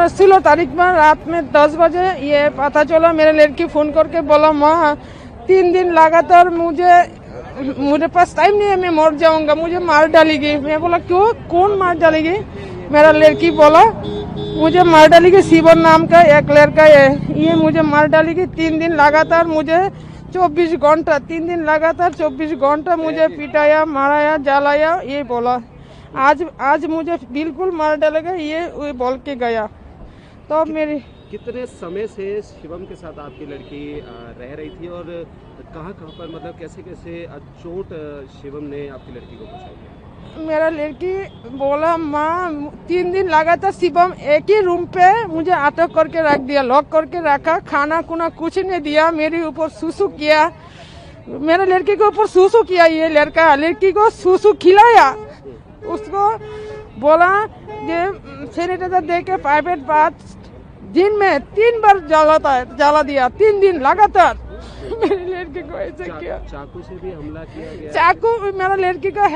16 तारीख में रात में 10 बजे ये पता चला। मेरे लड़की फोन करके बोला माँ 3 दिन लगातार मुझे पास टाइम नहीं है, मैं मर जाऊंगा, मुझे मार डालेगी। मैं बोला क्यों, कौन मार डालेगी? मेरा लड़की बोला मुझे मार डालेगी, शिवन नाम का एक लड़का है, ये मुझे मार डालेगी। 3 दिन लगातार मुझे 24 घंटा 3 दिन लगातार 24 घंटा मुझे पिटाया, माराया, जलाया, ये बोला। आज मुझे बिल्कुल मार डालेगा ये बोल के गया। तो मेरी कितने समय से शिवम के साथ आपकी लड़की रह रही थी और कहाँ पर, मतलब कैसे कैसे चोट शिवम ने आपकी लड़की को पहुंचाई? मेरा लड़की बोला माँ 3 दिन लगातार शिवम एक ही रूम पे मुझे अटक करके रख दिया, लॉक करके रखा, खाना खुना कुछ नहीं दिया, मेरे ऊपर सुसु किया, मेरे लड़की के ऊपर सुसु किया। ये लड़की को सुसु खिलाया, उसको बोला ये सैनिटाइजर दे के प्राइवेट बात दिन में 3 बार जला दिया, 3 दिन लगातार। मेरी लड़की को ऐसे किया। चाकू से भी हमला किया गया? चाकू मेरा लड़की का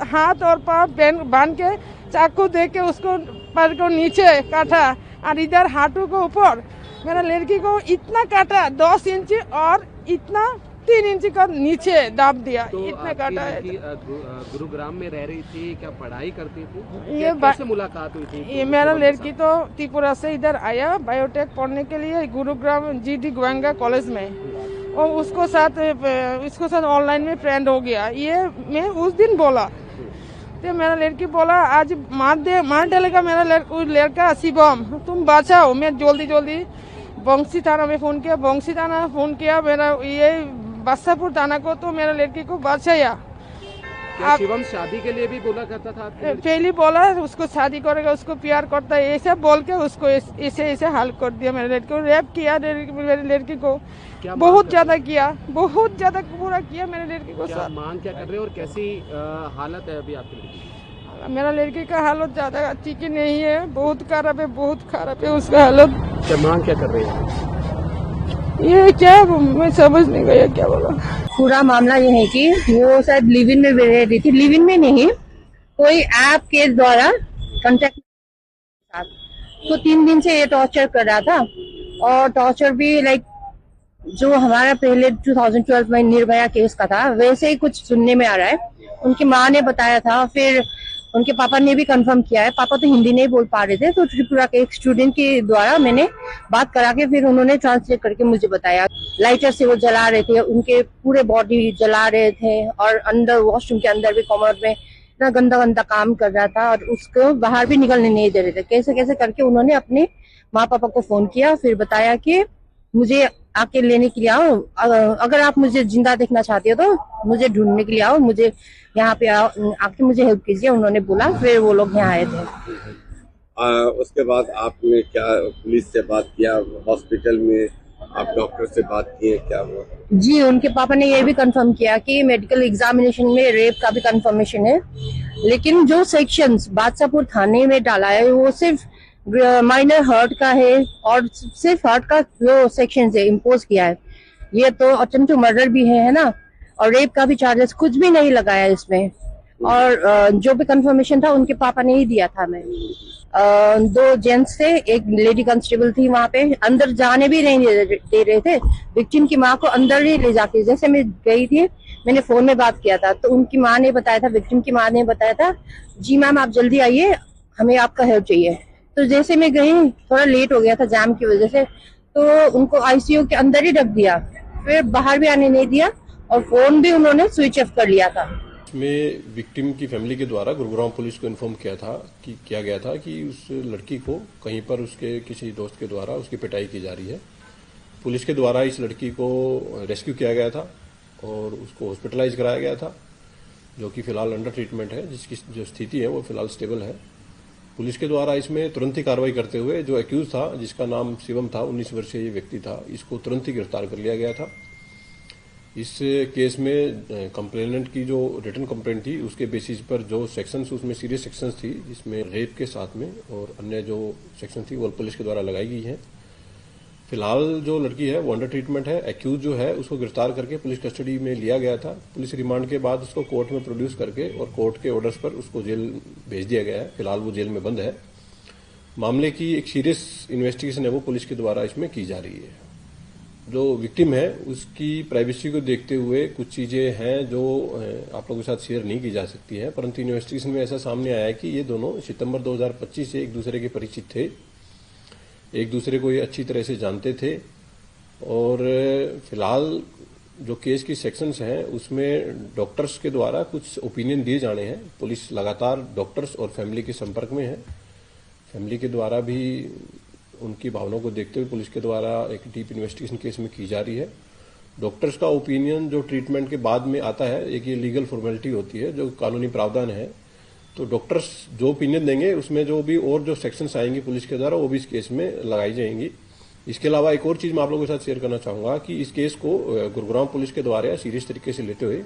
हाथ और पाँव बांध के चाकू दे के उसको पैर को नीचे काटा और इधर हाथों को ऊपर। मेरा लड़की को इतना काटा 10 इंच और इतना 3 इंच का नीचे दाब दिया। तो इतना काटा है। गुरुग्राम में रह रही थी, क्या पढ़ाई करती थी? ये कैसे मुलाकात हुई थी? ये मेरा लड़की तो त्रिपुरा से इधर आया बायोटेक पढ़ने के लिए गुरुग्राम GD गोयंगा कॉलेज में, और उसको साथ ऑनलाइन में फ्रेंड हो गया। ये मैं उस दिन बोला तो मेरा लड़की बोला आज मार डालेगा मेरा लड़का शिवम, तुम बचाओ। मैं जल्दी बंसी थाना में फोन किया, बंसी थाना फोन किया, मेरा ये बादशाहपुर थाना को, तो मेरा लड़की को बचाया। शिवम शादी के लिए भी बोला करता था? पहले बोला उसको शादी करेगा, उसको प्यार करता है, ऐसा बोल के उसको ऐसे हाल कर दिया। मेरे लड़की को रेप किया, मेरे लड़की को बहुत ज्यादा किया, बहुत ज्यादा बुरा किया मेरे लड़की को। क्या मांग क्या कर रहे हो और कैसी हालत है अभी आपकी लड़की की? मेरा लड़की का हालत ज्यादा अच्छी की नहीं है, बहुत खराब है उसका हालत। क्या मांग क्या कर रहे हैं? ये क्या मैं समझ नहीं गया क्या बोला। पूरा मामला ये है कि वो शायद लिव इन में रह रही थी, लिव इन में नहीं, कोई ऐप के द्वारा कांटेक्ट साथ, तो 3 दिन से ये टॉर्चर कर रहा था। और टॉर्चर भी लाइक जो हमारा पहले 2012 में निर्भया केस का था वैसे ही कुछ सुनने में आ रहा है। उनकी माँ ने बताया था, फिर उनके पापा ने भी कंफर्म किया है। पापा तो हिंदी नहीं बोल पा रहे थे, तो त्रिपुरा के एक स्टूडेंट के द्वारा मैंने बात करा के फिर उन्होंने ट्रांसलेट करके मुझे बताया। लाइटर से वो जला रहे थे, उनके पूरे बॉडी जला रहे थे, और अंदर वॉशरूम के अंदर भी कमर में इतना गंदा काम कर रहा था, और उसको बाहर भी निकलने नहीं दे रहे थे। कैसे कैसे करके उन्होंने अपने माँ पापा को फोन किया, फिर बताया कि मुझे आके लेने के लिए आओ, अगर आप मुझे जिंदा देखना चाहते हो तो मुझे ढूंढने के लिए आओ, मुझे यहाँ पे आओ, आके मुझे हेल्प कीजिए। उन्होंने बोला, फिर वो लोग यहाँ आए थे। उसके बाद आपने क्या पुलिस से बात किया, हॉस्पिटल में आप डॉक्टर से बात किए, क्या हुआ? जी, उनके पापा ने ये भी कंफर्म किया कि मेडिकल एग्जामिनेशन में रेप का भी कंफर्मेशन है, लेकिन जो सेक्शंस बादशाहपुर थाने में डाला है वो सिर्फ माइनर हर्ट का है, और सिर्फ हर्ट का जो सेक्शन है इम्पोज किया है। ये तो अटेम्प्ट टू मर्डर भी है ना, और रेप का भी चार्जेस कुछ भी नहीं लगाया इसमें। और जो भी कंफर्मेशन था उनके पापा ने ही दिया था। मैं 2 जेंट्स थे, एक लेडी कांस्टेबल थी, वहां पे अंदर जाने भी नहीं दे रहे थे। विक्टिम की माँ को अंदर ही ले जाके, जैसे मैं गई थी, मैंने फोन में बात किया था, तो उनकी माँ ने बताया था, विक्टिम की माँ ने बताया था, जी मैम आप जल्दी आइए, हमें आपका हेल्प चाहिए। तो जैसे मैं गई, थोड़ा लेट हो गया था जाम की वजह से, तो उनको ICU के अंदर ही रख दिया, फिर बाहर भी आने नहीं दिया, और फोन भी उन्होंने स्विच ऑफ कर लिया था। में विक्टिम की फैमिली के द्वारा गुरुग्राम पुलिस को इन्फॉर्म किया गया था कि उस लड़की को कहीं पर उसके किसी दोस्त के द्वारा उसकी पिटाई की जा रही है। पुलिस के द्वारा इस लड़की को रेस्क्यू किया गया था और उसको हॉस्पिटलाइज कराया गया था, जो कि फिलहाल अंडर ट्रीटमेंट है, जिसकी जो स्थिति है वो फिलहाल स्टेबल है। पुलिस के द्वारा इसमें तुरंत ही कार्रवाई करते हुए जो एक्यूज था, जिसका नाम शिवम था, 19 वर्षीय ये व्यक्ति था, इसको तुरंत ही गिरफ्तार कर लिया गया था। इस केस में कंप्लेनेंट की जो रिटन कंप्लेंट थी उसके बेसिस पर जो सेक्शंस, उसमें सीरियस सेक्शंस थी जिसमें रेप के साथ में और अन्य जो सेक्शन थी वो पुलिस के द्वारा लगाई गई है। फिलहाल जो लड़की है वो अंडर ट्रीटमेंट है। एक्यूज जो है उसको गिरफ्तार करके पुलिस कस्टडी में लिया गया था। पुलिस रिमांड के बाद उसको कोर्ट में प्रोड्यूस करके और कोर्ट के ऑर्डर्स पर उसको जेल भेज दिया गया है। फिलहाल वो जेल में बंद है। मामले की एक सीरियस इन्वेस्टिगेशन है वो पुलिस के द्वारा इसमें की जा रही है। जो विक्टिम है उसकी प्राइवेसी को देखते हुए कुछ चीजें हैं जो आप लोगों के साथ शेयर नहीं की जा सकती है, परंतु इन्वेस्टिगेशन में ऐसा सामने आया है कि ये दोनों सितंबर 2025 से एक दूसरे के परिचित थे, एक दूसरे को ये अच्छी तरह से जानते थे और फिलहाल जो केस की सेक्शंस हैं उसमें डॉक्टर्स के द्वारा कुछ ओपिनियन दिए जाने हैं। पुलिस लगातार डॉक्टर्स और फैमिली के संपर्क में है। फैमिली के द्वारा भी उनकी भावनाओं को देखते हुए पुलिस के द्वारा एक डीप इन्वेस्टिगेशन केस में की जा रही है। डॉक्टर्स का ओपिनियन जो ट्रीटमेंट के बाद में आता है, एक ये लीगल फॉर्मेलिटी होती है जो कानूनी प्रावधान है, तो डॉक्टर्स जो ओपिनियन देंगे उसमें जो भी और जो सेक्शंस आएंगी पुलिस के द्वारा वो भी इस केस में लगाई जाएंगी। इसके अलावा एक और चीज मैं आप लोगों के साथ शेयर करना चाहूंगा कि इस केस को गुरुग्राम पुलिस के द्वारा सीरियस तरीके से लेते हुए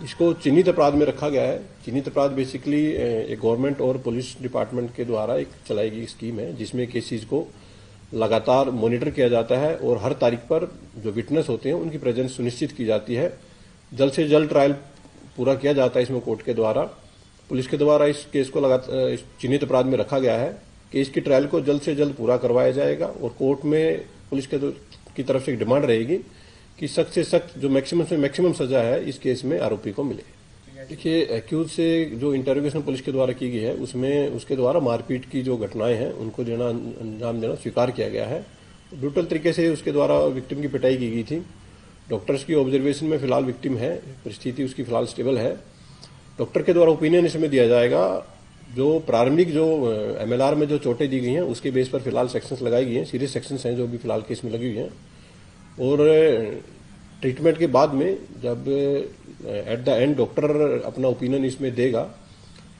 इसको चिन्हित अपराध में रखा गया है। चिन्हित अपराध बेसिकली एक गवर्नमेंट और पुलिस डिपार्टमेंट के द्वारा एक चलाई गई स्कीम है जिसमें केसेस को लगातार मॉनिटर किया जाता है और हर तारीख पर जो विटनेस होते हैं उनकी प्रेजेंस सुनिश्चित की जाती है। जल्द से जल्द ट्रायल पूरा किया जाता है इसमें कोर्ट के द्वारा। पुलिस के द्वारा इस केस को लगातार चिन्हित अपराध में रखा गया है। केस की ट्रायल को जल्द से जल्द पूरा करवाया जाएगा और कोर्ट में पुलिस की तरफ से एक डिमांड रहेगी कि सख्त से सख्त जो मैक्सिमम से मैक्सिमम सजा है इस केस में आरोपी को मिले। देखिए, एक्यूज से जो इंटरोगेशन पुलिस के द्वारा की गई है उसमें उसके द्वारा मारपीट की जो घटनाएं हैं उनको अंजाम देना स्वीकार किया गया है। ब्रूटल तरीके से उसके द्वारा विक्टिम की पिटाई की गई थी। डॉक्टर्स की ऑब्जर्वेशन में फिलहाल विक्टिम है, परिस्थिति उसकी फिलहाल स्टेबल है। डॉक्टर के द्वारा ओपिनियन इसमें दिया जाएगा। जो प्रारंभिक जो एमएलआर में जो चोटें दी गई हैं उसके बेस पर फिलहाल सेक्शंस लगाई गई हैं, सीरियस सेक्शंस हैं जो भी फिलहाल केस में लगी हुई हैं। और ट्रीटमेंट के बाद में जब एट द एंड डॉक्टर अपना ओपिनियन इसमें देगा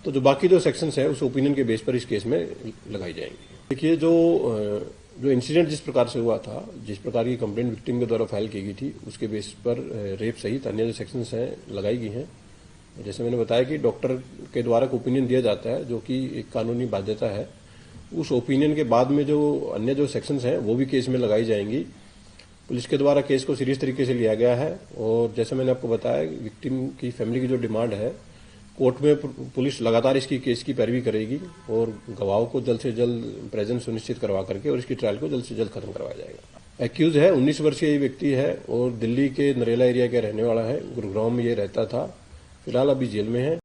तो जो बाकी जो सेक्शंस हैं उस ओपिनियन के बेस पर इस केस में लगाई जाएंगी। देखिए, जो इंसिडेंट जिस प्रकार से हुआ था, जिस प्रकार की कंप्लेंट विक्टिम के द्वारा फाइल की गई थी उसके बेस पर रेप सहित अन्य जो सेक्शंस हैं लगाई गई हैं। जैसे मैंने बताया कि डॉक्टर के द्वारा ओपिनियन दिया जाता है जो कि एक कानूनी बाध्यता है। उस ओपिनियन के बाद में जो अन्य जो सेक्शंस हैं वो भी केस में लगाई जाएंगी। पुलिस के द्वारा केस को सीरियस तरीके से लिया गया है और जैसे मैंने आपको बताया विक्टिम की फैमिली की जो डिमांड है, कोर्ट में पुलिस लगातार इसकी केस की पैरवी करेगी और गवाहों को जल्द से जल्द प्रेजेंस सुनिश्चित करवा करके और इसकी ट्रायल को जल्द से जल्द खत्म करवाया जाएगा। एक्यूज है 19 वर्षीय व्यक्ति है और दिल्ली के नरेला एरिया का रहने वाला है। गुरुग्राम में ये रहता था, फिलहाल अभी जेल में है।